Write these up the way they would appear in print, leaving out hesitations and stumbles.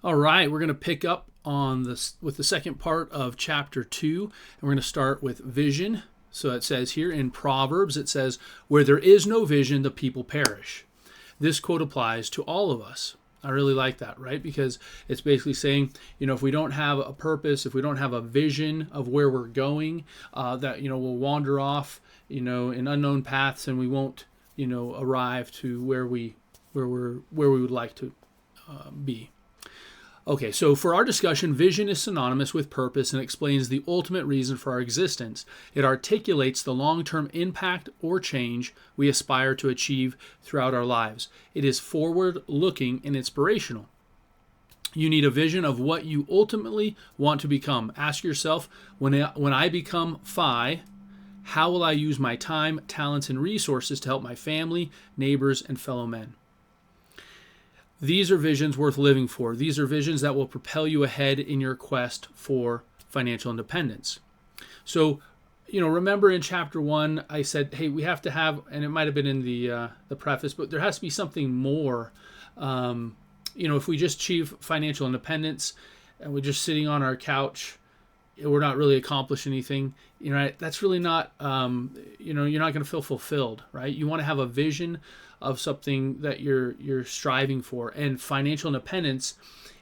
All right, we're going to pick up on this with the second part of chapter 2, and we're going to start with vision. So it says here in Proverbs, it says, "Where there is no vision, the people perish." This quote applies to all of us. I really like that, right? Because it's basically saying, if we don't have a purpose, if we don't have a vision of where we're going, that, we'll wander off, in unknown paths, and we won't, arrive to where we would like to be. Okay, so for our discussion, vision is synonymous with purpose and explains the ultimate reason for our existence. It articulates the long-term impact or change we aspire to achieve throughout our lives. It is forward-looking and inspirational. You need a vision of what you ultimately want to become. Ask yourself, when I become Phi, how will I use my time, talents, and resources to help my family, neighbors, and fellow men? These are visions worth living for. These are visions that will propel you ahead in your quest for financial independence. So, remember in chapter 1, I said, hey, we have to have, and it might have been in the preface, but there has to be something more. If we just achieve financial independence and we're just sitting on our couch, we're not really accomplishing anything. That's really not, you're not going to feel fulfilled, right? You want to have a vision of something that you're striving for, and financial independence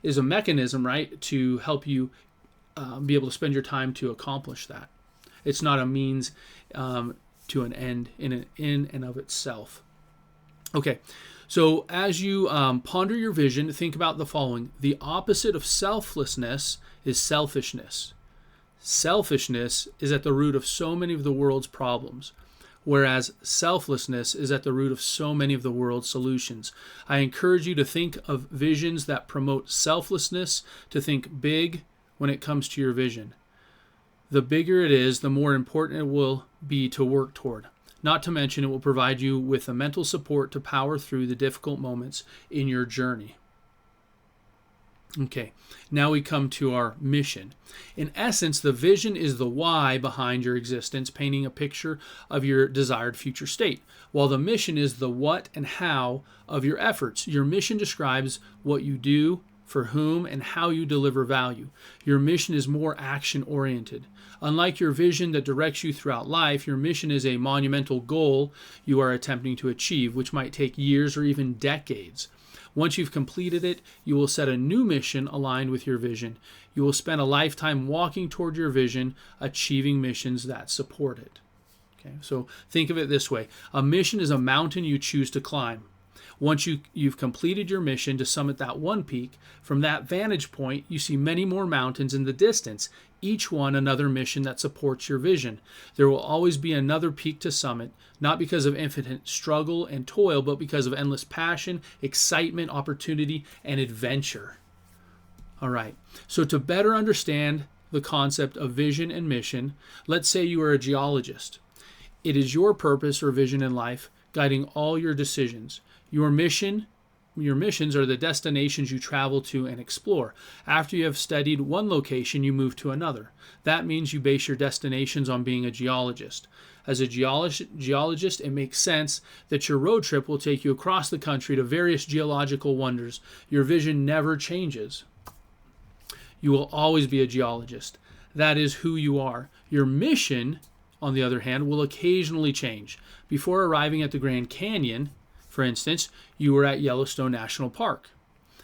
is a mechanism, right, to help you be able to spend your time to accomplish that. It's not a means to an end in and of itself. Okay, so as you ponder your vision, think about the following. The opposite of selflessness is selfishness. Selfishness is at the root of so many of the world's problems, whereas selflessness is at the root of so many of the world's solutions. I encourage you to think of visions that promote selflessness, to think big when it comes to your vision. The bigger it is, the more important it will be to work toward. Not to mention, it will provide you with the mental support to power through the difficult moments in your journey. Okay, now we come to our mission. In essence, the vision is the why behind your existence, painting a picture of your desired future state, while the mission is the what and how of your efforts. Your mission describes what you do, for whom, and how you deliver value. Your mission is more action-oriented. Unlike your vision that directs you throughout life, your mission is a monumental goal you are attempting to achieve, which might take years or even decades. Once you've completed it, you will set a new mission aligned with your vision. You will spend a lifetime walking toward your vision, achieving missions that support it. Okay, so think of it this way. A mission is a mountain you choose to climb. Once you've completed your mission to summit that one peak, from that vantage point, you see many more mountains in the distance, each one another mission that supports your vision. There will always be another peak to summit, not because of infinite struggle and toil, but because of endless passion, excitement, opportunity, and adventure. All right, so to better understand the concept of vision and mission, let's say you are a geologist. It is your purpose or vision in life guiding all your decisions. Your missions are the destinations you travel to and explore. After you have studied one location, you move to another. That means you base your destinations on being a geologist. As a geologist, it makes sense that your road trip will take you across the country to various geological wonders. Your vision never changes. You will always be a geologist. That is who you are. Your mission, on the other hand, will occasionally change. Before arriving at the Grand Canyon, for instance, you were at Yellowstone National Park.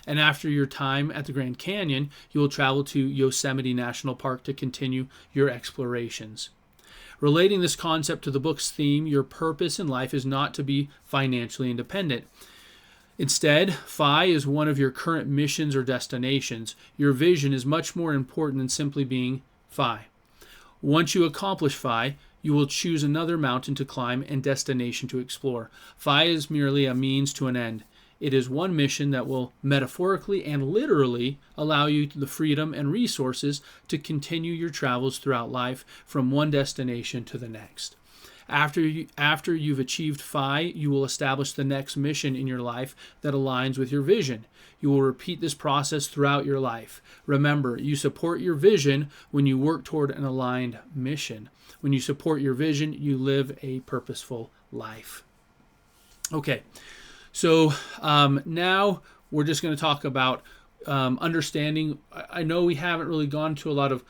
And after your time at the Grand Canyon, you will travel to Yosemite National Park to continue your explorations. Relating this concept to the book's theme, your purpose in life is not to be financially independent. Instead, Phi is one of your current missions or destinations. Your vision is much more important than simply being Phi. Once you accomplish Phi, you will choose another mountain to climb and destination to explore. Phi is merely a means to an end. It is one mission that will metaphorically and literally allow you the freedom and resources to continue your travels throughout life from one destination to the next. After you've achieved Phi, you will establish the next mission in your life that aligns with your vision. You will repeat this process throughout your life. Remember, you support your vision when you work toward an aligned mission. When you support your vision, you live a purposeful life. Okay, so now we're just going to talk about understanding. I know we haven't really gone to a lot of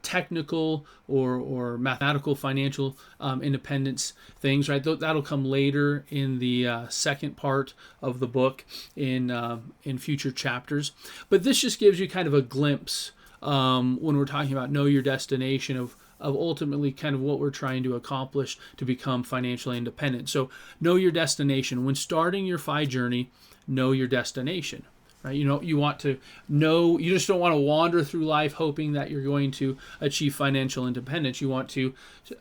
technical or mathematical financial independence things, right? That'll come later in the second part of the book in future chapters. But this just gives you kind of a glimpse when we're talking about know your destination of ultimately kind of what we're trying to accomplish to become financially independent. So know your destination. When starting your FI journey, know your destination. Right? You want to know, you just don't want to wander through life hoping that you're going to achieve financial independence. You want to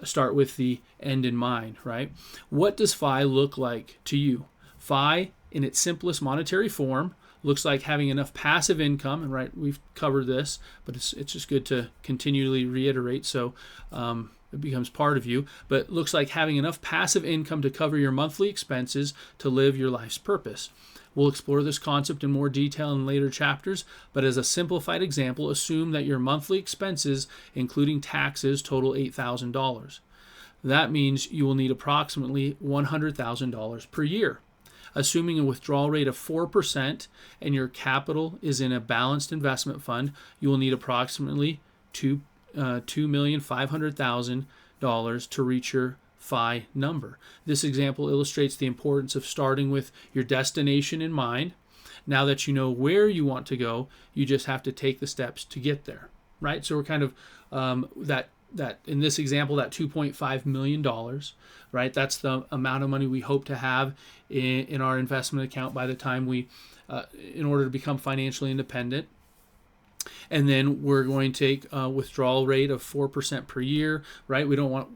start with the end in mind, right? What does FI look like to you? FI, in its simplest monetary form, looks like having enough passive income, and right, we've covered this, but it's just good to continually reiterate so it becomes part of you, but it looks like having enough passive income to cover your monthly expenses to live your life's purpose. We'll explore this concept in more detail in later chapters, but as a simplified example, assume that your monthly expenses, including taxes, total $8,000. That means you will need approximately $100,000 per year. Assuming a withdrawal rate of 4% and your capital is in a balanced investment fund, you will need approximately $2,500,000 to reach your FI number. This example illustrates the importance of starting with your destination in mind. Now that you know where you want to go, you just have to take the steps to get there, right? So we're kind of that in this example, that $2.5 million, right? That's the amount of money we hope to have in our investment account by the time we, in order to become financially independent. And then we're going to take a withdrawal rate of 4% per year, right? We don't want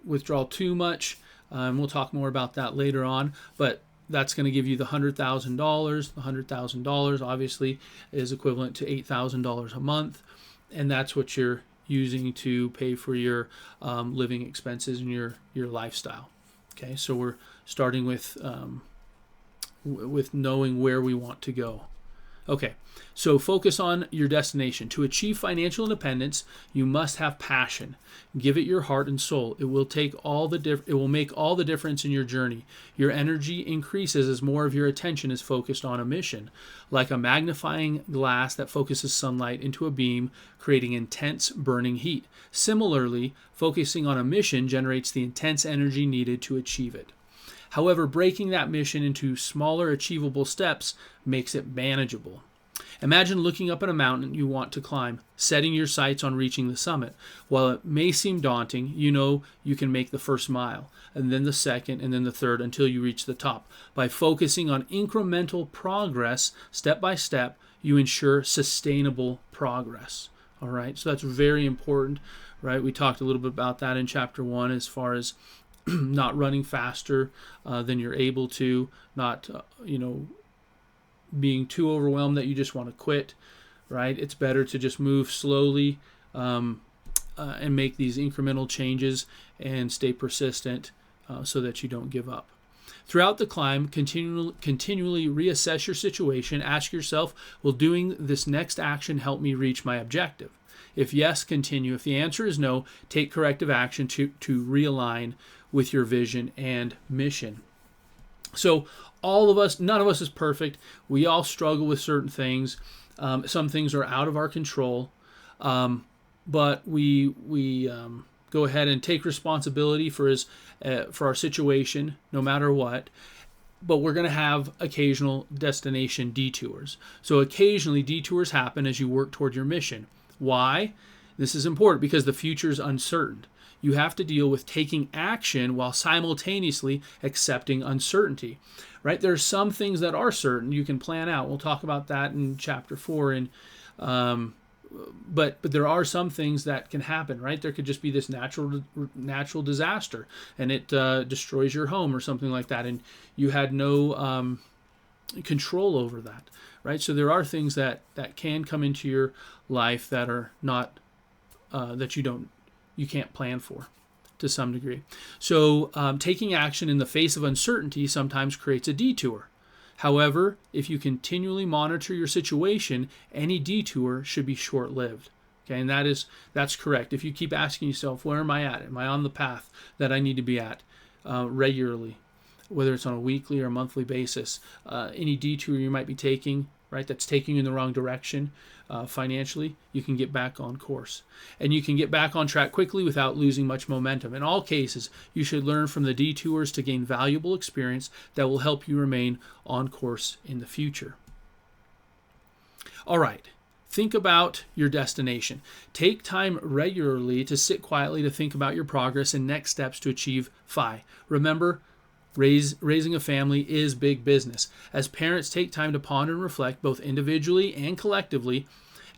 withdraw too much. We'll talk more about that later on, but that's going to give you the $100,000. The $100,000 obviously is equivalent to $8,000 a month, and that's what you're using to pay for your living expenses and your lifestyle. Okay, so we're starting with knowing where we want to go. Okay, so focus on your destination. To achieve financial independence, you must have passion. Give it your heart and soul. It will make all the difference in your journey. Your energy increases as more of your attention is focused on a mission, like a magnifying glass that focuses sunlight into a beam, creating intense burning heat. Similarly, focusing on a mission generates the intense energy needed to achieve it. However, breaking that mission into smaller achievable steps makes it manageable. Imagine looking up at a mountain you want to climb, setting your sights on reaching the summit. While it may seem daunting, you know you can make the first mile, and then the second, and then the third, until you reach the top. By focusing on incremental progress, step by step, you ensure sustainable progress. All right, so that's very important, right? We talked a little bit about that in chapter 1 as far as not running faster than you're able to, not being too overwhelmed that you just want to quit, right? It's better to just move slowly and make these incremental changes and stay persistent so that you don't give up. Throughout the climb, continually reassess your situation. Ask yourself, will doing this next action help me reach my objective? If yes, continue. If the answer is no, take corrective action to realign with your vision and mission. So all of us, none of us is perfect. We all struggle with certain things. Some things are out of our control, but we go ahead and take responsibility for our situation, no matter what. But we're going to have occasional destination detours. So occasionally detours happen as you work toward your mission. Why? This is important because the future is uncertain. You have to deal with taking action while simultaneously accepting uncertainty, right? There are some things that are certain you can plan out. We'll talk about that in chapter 4. But there are some things that can happen, right? There could just be this natural disaster, and it destroys your home or something like that, and you had no control over that, right? So there are things that can come into your life that are not that you can't plan for to some degree. So taking action in the face of uncertainty sometimes creates a detour. However, if you continually monitor your situation, any detour should be short-lived. Okay, and that's correct. If you keep asking yourself, where am I at? Am I on the path that I need to be at regularly, whether it's on a weekly or monthly basis? Any detour you might be taking, right, that's taking you in the wrong direction financially, you can get back on course. And you can get back on track quickly without losing much momentum. In all cases, you should learn from the detours to gain valuable experience that will help you remain on course in the future. All right. Think about your destination. Take time regularly to sit quietly to think about your progress and next steps to achieve FI. Remember, raising a family is big business. As parents take time to ponder and reflect, both individually and collectively,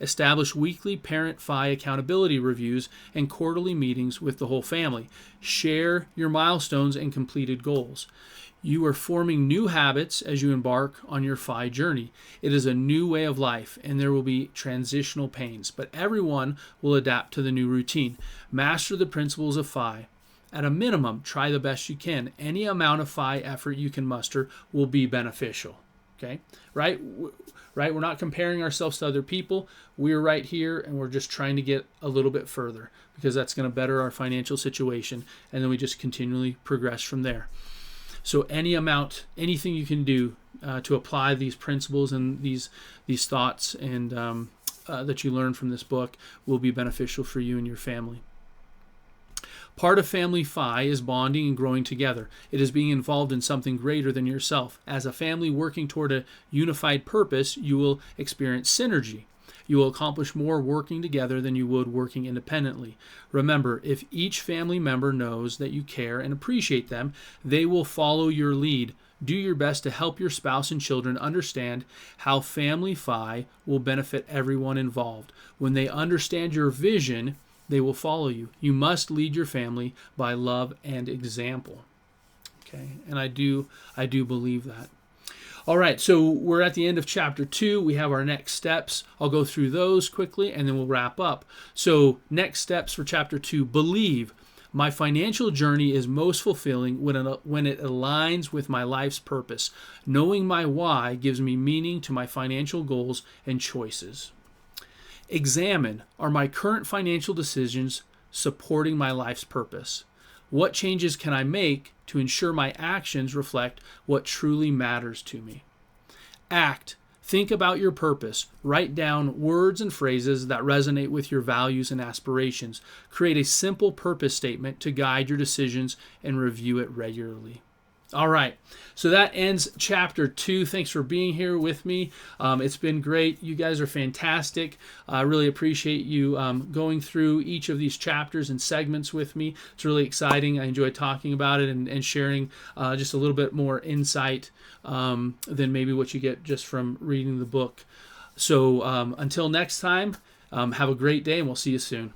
establish weekly parent FI accountability reviews and quarterly meetings with the whole family. Share your milestones and completed goals. You are forming new habits as you embark on your FI journey. It is a new way of life, and there will be transitional pains, but everyone will adapt to the new routine. Master the principles of FI. At a minimum, try the best you can. Any amount of FI effort you can muster will be beneficial. Okay? Right? We're not comparing ourselves to other people. We're right here, and we're just trying to get a little bit further because that's going to better our financial situation, and then we just continually progress from there. So anything you can do to apply these principles and these thoughts and that you learn from this book will be beneficial for you and your family. Part of family FI is bonding and growing together. It is being involved in something greater than yourself. As a family working toward a unified purpose, you will experience synergy. You will accomplish more working together than you would working independently. Remember, if each family member knows that you care and appreciate them, they will follow your lead. Do your best to help your spouse and children understand how family FI will benefit everyone involved. When they understand your vision, they will follow you. You must lead your family by love and example. Okay, and I do believe that. All right, so we're at the end of chapter 2. We have our next steps. I'll go through those quickly, and then we'll wrap up. So next steps for chapter 2, believe. My financial journey is most fulfilling when it aligns with my life's purpose. Knowing my why gives me meaning to my financial goals and choices. Examine, are my current financial decisions supporting my life's purpose? What changes can I make to ensure my actions reflect what truly matters to me? Act. Think about your purpose. Write down words and phrases that resonate with your values and aspirations. Create a simple purpose statement to guide your decisions and review it regularly. All right, so that ends chapter 2. Thanks for being here with me. It's been great. You guys are fantastic. I really appreciate you going through each of these chapters and segments with me. It's really exciting. I enjoy talking about it and sharing just a little bit more insight than maybe what you get just from reading the book. So until next time, have a great day, and we'll see you soon.